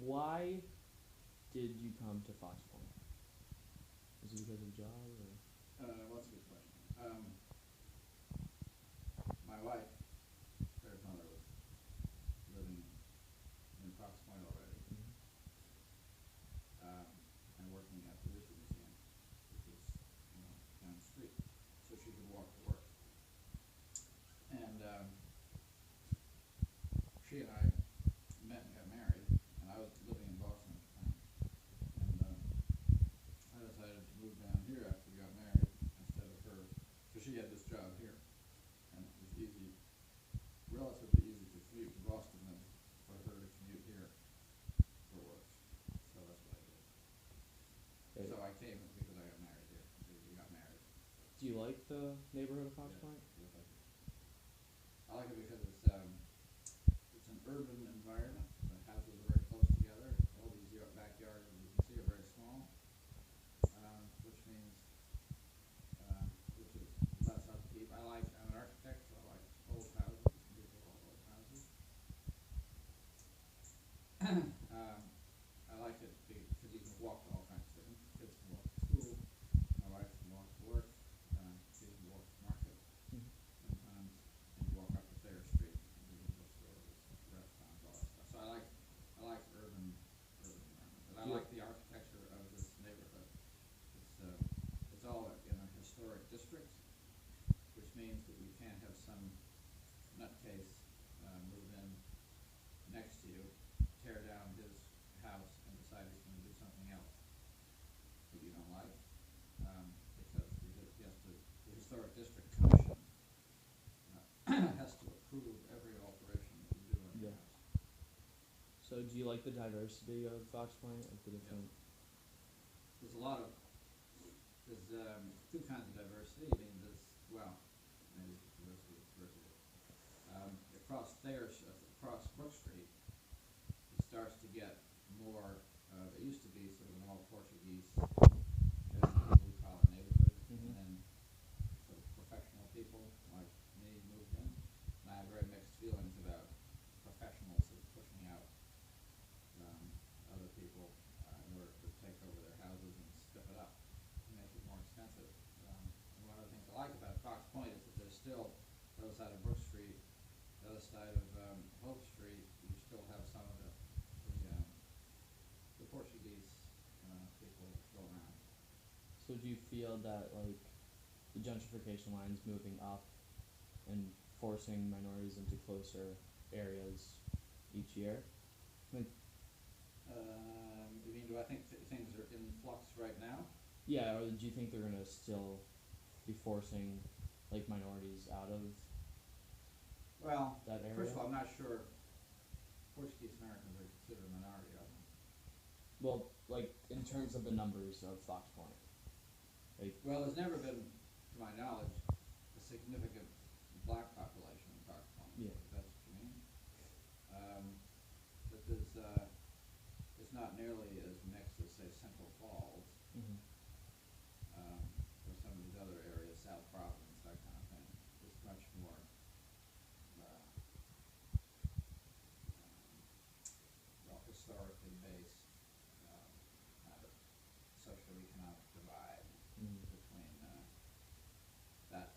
Why did you come to Fox Point? Was it because of a job or? Well, that's a good question. My wife, Claire's mother, was living in Fox Point already, Mhm. and working at the Ritchie Museum, which is, down the street, so she could walk to work. And she and I met and got married, and I was living in Boston at the time. And I decided to move down here after we got married instead of her, because she had this job here, and it was easy, relatively easy to commute to Boston than for her to commute here for work. So that's what I did. Okay. So I came because I got married here. We got married. Do you like the neighborhood of Fox Yes, Point? yes, I do. I like it because it's an urban environment. The houses are very close together. All these backyards, as you can see, are very small, which means which is less upkeep. I'm an architect, so I like old houses, beautiful old houses. I like it because you can walk to all kinds of things. Kids can walk to school. My wife can walk to work. She can walk to market Mhm. sometimes, and you walk up to Thayer Street, and there's bookstores, restaurants, all that stuff. So I like urban environment, and I Do you? like the architecture of this neighborhood. It's all in a historic district, which means that you can't have some nutcase move in next to you, tear down his house, and decide he's going to do something else that you don't like, because the historic district commission has to approve every alteration that you do on your Yeah. house. So do you like the diversity of Fox Point, like the Yes. different? There's a lot of there's two kinds of diversity. I mean, well, maybe diversity. Across across Brook Street, it starts to get more. It used to be sort of an all Portuguese, generally blue collar neighborhood, and Mhm. then sort of professional people like me moved in, and I have very mixed feelings about professionals sort of pushing out other people in order to take over their houses and step it up and make it more expensive. And one of the things I like about Fox Point is that there's still, the other side of Brook Street, the other side of Hope Street, you still have some of the Portuguese people still around. So do you feel that like the gentrification lines moving up and forcing minorities into closer areas each year? Like, You mean, do I think things are in flux right now? yeah, or do you think they're gonna still be forcing like minorities out of Well, that area? first of all, I'm not sure Portuguese Americans are considered a minority of them. Well, like in terms of the numbers of Fox Point, like. Well, there's never been, to my knowledge, a significant black population in Fox Point, Yeah. if that's what you mean. But it's not nearly as mixed as, say, Central Falls, Mhm. or some of these other areas, South Providence, that kind of thing. It's much more well, historically based, kind of socioeconomic divide Mhm. between that,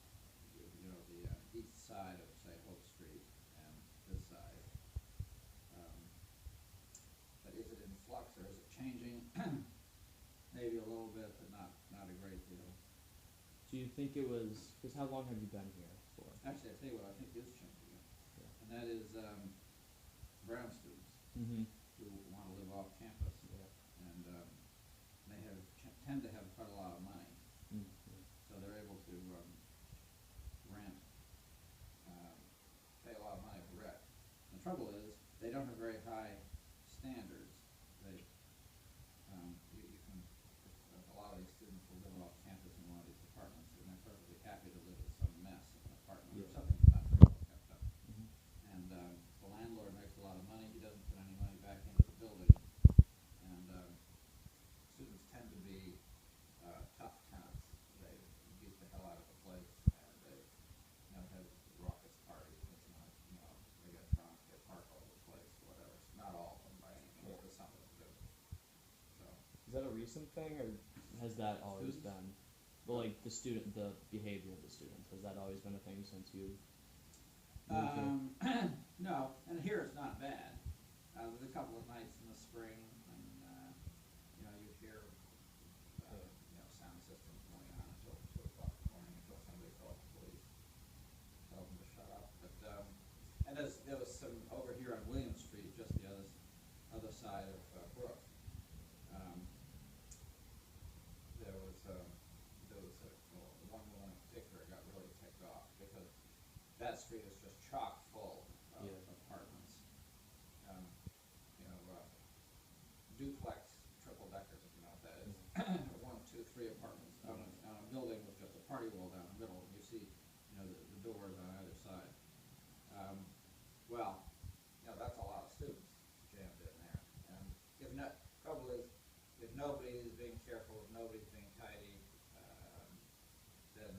the east side of, say, Hope Street and this side. But is it in flux or is it changing? Maybe a little bit, but not a great deal. Do you think it was? Because how long have you been here for? Actually, I tell you what I think is changing it, Yeah. and that is brown students Mhm. who want to live off campus, Yeah. and they tend to have quite a lot of money, Mhm. so they're able to rent, pay a lot of money for rent. The trouble is they don't have very high standards. They you can a lot of these students will live off campus in one of these apartments, and they're perfectly happy to live in some mess in an apartment or Yeah. something that's not very well kept up. Mhm. And the landlord makes a lot of money. He doesn't put any money back into the building, and students tend to be tough tenants. They beat the hell out of the place, and they have raucous parties. It's not, they get drunk, they park all over the place, whatever. Not all of them by any means. that a recent thing, or has that always Students? been? Well, like the behavior of the students, has that always been a thing since you moved here? No, and here it's not bad. There's a couple of nights in the spring when, you hear, sound systems going on until 2 o'clock in the morning until somebody calls the police, tells them to shut up. But, and there was some over here on William Street, just the other side of Brook. Um, one woman in particular got really ticked off because that street is just chock full of Yeah. apartments. Um, duplex, triple deckers, if you know what that is. One, two, three apartments on a building with just a party wall down the middle, and you see, the doors on either side. Well, that's a lot of students jammed in there. And if not, trouble is, if nobody is being careful, if nobody's being tidy, then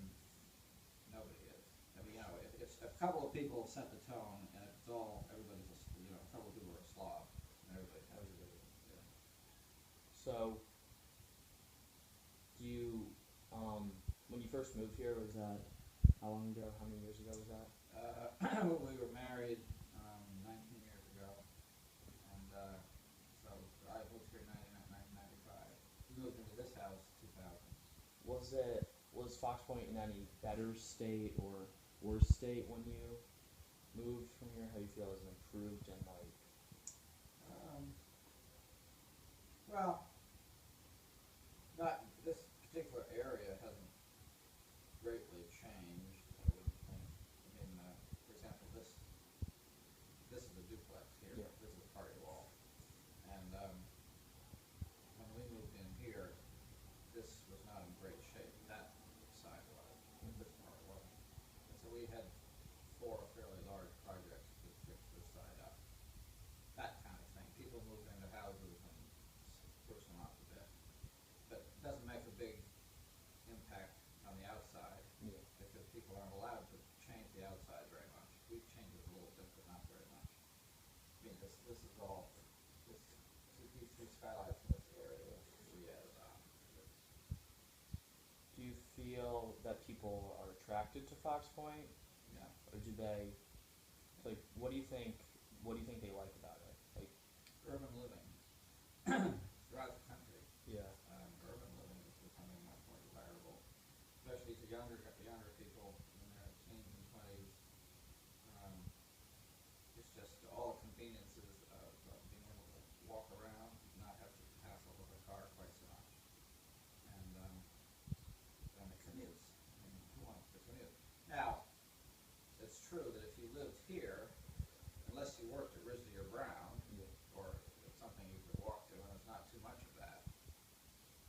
nobody is. I mean, if a couple of people set the tone, and if it's all, everybody's, a couple of people are a slob, and everybody has to do it. Yeah. So, do you, when you first moved here, was that, how long ago, how many years ago was that? We were married 19 years ago, and so I moved here in 1995. We moved into this house 2000. Was Fox Point in any better state or worse state when you moved from here? How do you feel has it improved and like? Well, not this particular area hasn't greatly changed. I wouldn't think. I mean, for example, this is a duplex here. Yeah. This is a party wall, and when we moved in here, this was not in great shape. That side was, but this part wasn't. And so we had 4 fairly large projects to fix this side up. That kind of thing. People moved into houses and spruce them up a bit. But it doesn't make a big impact on the outside, Yeah. because people aren't allowed to change the outside very much. We change it a little bit, but not very much. I mean, this is all, these 3 skylights in this area we added on. Do you feel that people are attracted to Fox Point, Yeah. or do they? Like, what do you think? What do you think they like about it? Like, Urban living throughout the country. yeah. Urban living is becoming much more desirable, especially to younger people in their teens and 20s. It's just all the conveniences of being able to walk around, not have to hassle with a car quite so much, and the commutes. I mean, who wants to commute? Now, it's true that if you lived here, unless you worked at Risley or Brown, Yeah. or something you could walk to, and it's not too much of that,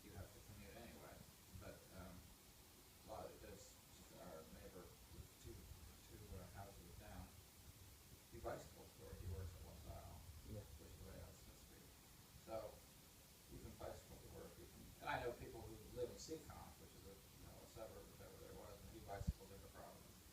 you have to commute anyway. But a lot of there's our neighbor, two houses down, he bicycles to work. He works at LaSalle, Yeah. which is right on Smith Street. So you can bicycle to work. And I know people who live in Seacon, which is a suburb, if ever there was, and he bicycles into Providence.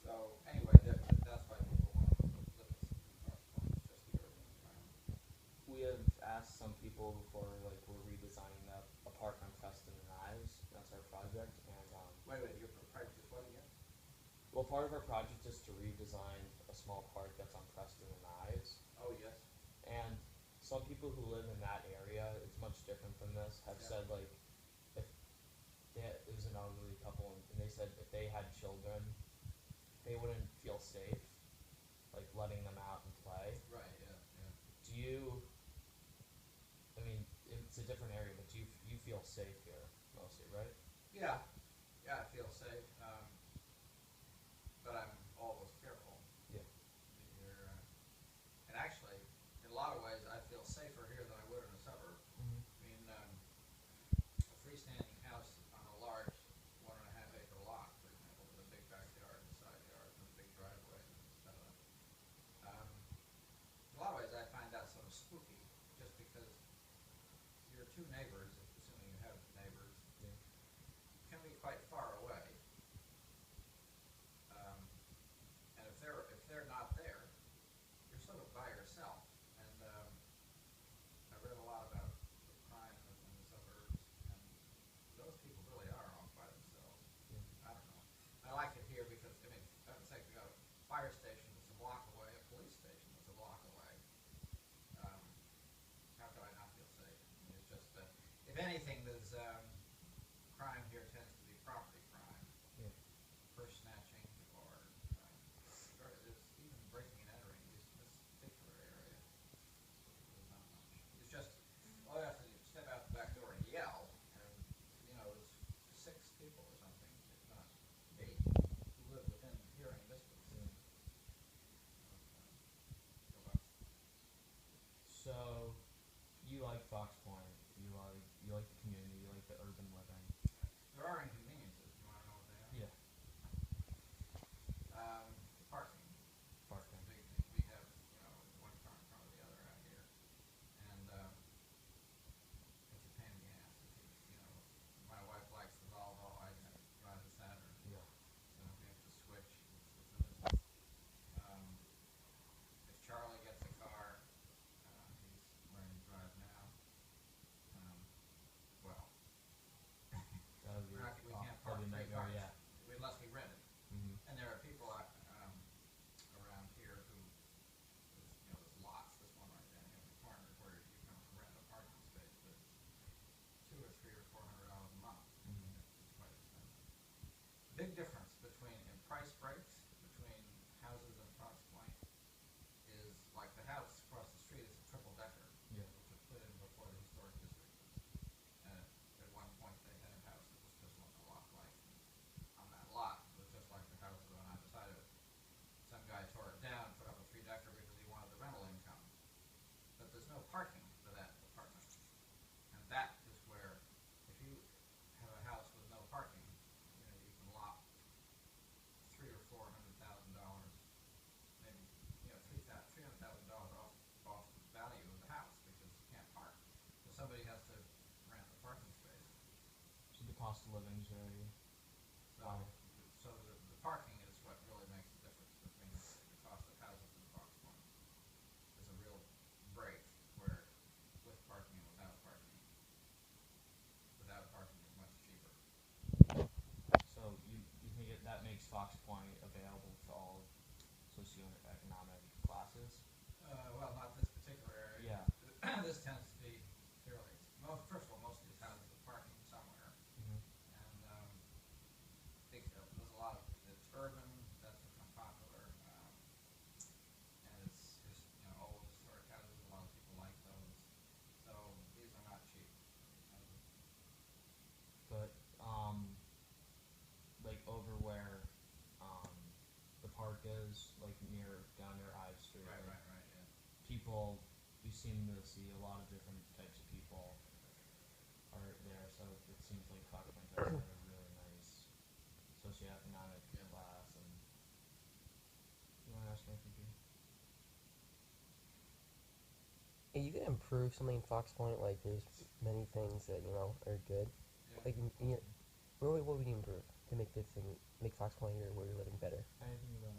So anyway, that's why people want to live in Fox Point. It's just the urban environment. We have asked some people for like we're redesigning a park on Preston and Ives. That's our project, and Wait, your project is what again? well, part of our project is to redesign a small park that's on Preston and Ives. Oh, yes. And some people who live in that area, it's much different from this, have Yeah. said like if it was an elderly couple and they said if they had children, they wouldn't feel safe, like letting them out and play. Right. Yeah. Yeah. Do you? I mean, it's a different area, but do you feel safe here mostly, right? Yeah. Yeah. I feel safe, but I'm always careful. Yeah. You're, and actually, in a lot of ways, I feel safer here than I would in a suburb. Mm-hmm. I mean, a freestanding house on a large 1.5-acre lot, for example, with a big backyard and side yard and a big driveway, etc. In a lot of ways, I find that sort of spooky, just because your 2 neighbors, assuming you have neighbors, Yeah. can be quite far away. And if they're not there, you're sort of by yourself. And I read a lot about the crime and some of Fox Point? You like the community, you like the urban living. There are inconveniences. You want to know what they are? Yeah. Parking. Parking. We have, one car in front of the other out here, and it's a pain in the ass. My wife likes the Volvo, I drive the Saturn, Yeah. so we have to switch. It's a nuisance. If Charlie gets a car, he's learning to drive now. Well, That would be we can't park probably a three nightmare. cars Yeah. unless we rent it. Mhm. And there are people around here who, there's lots. This one right down here in the corner where you can rent a parking space, but it's $200 or $300 or $400 a month. Mhm. It's quite expensive. Big difference in price breaks between houses in Fox Point is like the house across the street is a triple decker, Yeah. which was put in before the historic district was. And at one point they had a house that was just a lot like, on that lot, it was just like the house on either side of it. Some guy tore it down, put up a 3-decker because he wanted the rental income. But there's no parking for that apartment. And that is where, if you have a house with no parking, you can lop $300,000 or $400,000, maybe, $300,000 off the value of the house because you can't park. So somebody has to rent a parking space. So the cost of living is very So, high. the parking is what really makes the difference between the cost of houses in Fox Point. There's a real break where with parking and without parking is much cheaper. So you think that makes Fox Point available to all socioeconomic classes? Well, not this particular area. Yeah. This tends to be fairly. First of all, most of these houses are parking somewhere, Mhm. and there's a lot of. It's urban. That's become popular, and it's just old historic houses. A lot of people like those. So these are not cheap. These houses. But like over where the park is, like down near Ive Street. Right. Like, Yeah. people, you seem to see a lot of different types of people are there, so it seems like Fox Point has like a really nice socioeconomic Yeah. class. And you want to ask anything, Peter? You can improve something in Fox Point. Like, there's many things that are good. Yeah. Like, what would you improve to make Fox Point or where you're living better? Anything about